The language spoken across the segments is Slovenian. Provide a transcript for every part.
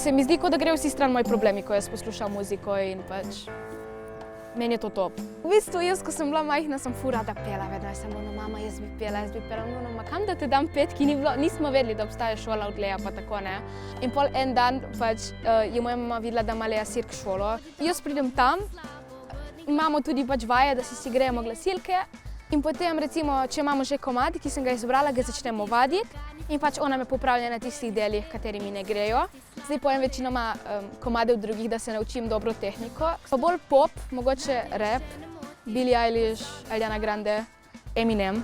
Se mi zdi, kot da grejo vsi stran moji problemi, ko jaz poslušam muziko in pač meni je to top. V bistvu jaz, ko sem bila majhna, sem ful rada pela, vedno sem ono, mama, jaz bi pela, ono, ma kam da te dam petki, nismo vedeli, da obstaja šola od Leja pa tako, ne. In pol en dan pač je moja mama videla, da ima Leja sirk šolo. Jaz pridem tam, imamo tudi pač vaje, da si grejemo glasilke in potem recimo, če imamo že komad, ki sem ga izbrala, ga začnemo vaditi in pač ona me popravlja na tistih delih, kateri mi ne grejo. Zdaj pojem večinoma komade od drugih, da se naučim dobro tehniko. Pa bolj pop, mogoče rap, Billie Eilish, Ariana Grande, Eminem.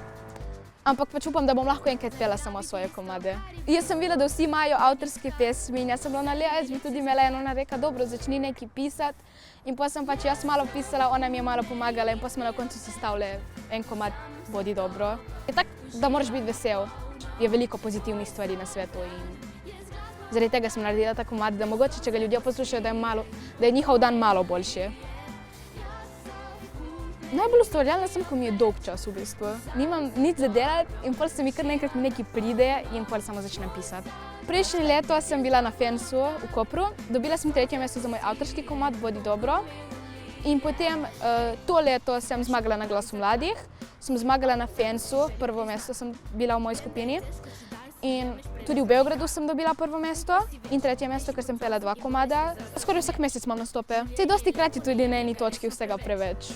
Ampak pač upam, da bom lahko enkrat pela samo svoje komade. Jaz sem videla, da vsi imajo avtorske pesmi in jaz sem bila na Leja, jaz bi tudi imela eno, ona reka, dobro, začni nekaj pisati. In potem sem pač jaz malo pisala, ona mi je malo pomagala in potem smo na koncu sestavili en komad Bodi dobro. Je tako, da moraš biti vesel. Je veliko pozitivnih stvari na svetu in zaradi tega sem naredila ta komad, da mogoče, če ga ljudje poslušajo, da je njihov dan malo boljši. Najbolj ustvarjalna sem, ko mi je dolg čas v bistvu. Nimam nič za delati in pol se mi kar naenkrat nekaj pride in pol samo začnem pisati. Prejšnje leto sem bila na Fensu v Kopru, dobila sem 3. mesto za moj avtorski komad Bodi dobro. In potem to leto sem zmagala na Glasu mladih, sem zmagala na Fensu, 1. mesto sem bila v moji skupini. In tudi v Beogradu sem dobila 1. mesto in 3. mesto, ker sem pela 2 komada. Skoraj vsak mesec imam nastope. Saj dostikrat je tudi na eni točki vsega preveč.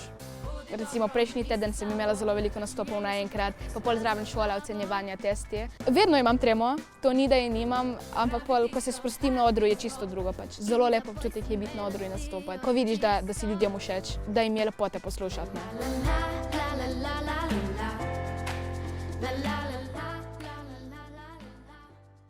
Recimo prejšnji teden sem imela zelo veliko nastopov naenkrat, pa pol zraven šola, ocenjevanja, testi. Vedno imam tremo, to ni, da je nimam, ampak pol, ko se sprostim na odru, je čisto drugo pač. Zelo lep občutek je biti na odru in nastopati. Ko vidiš, da si ljudem všeč, da jim je lepo te poslušati, ne.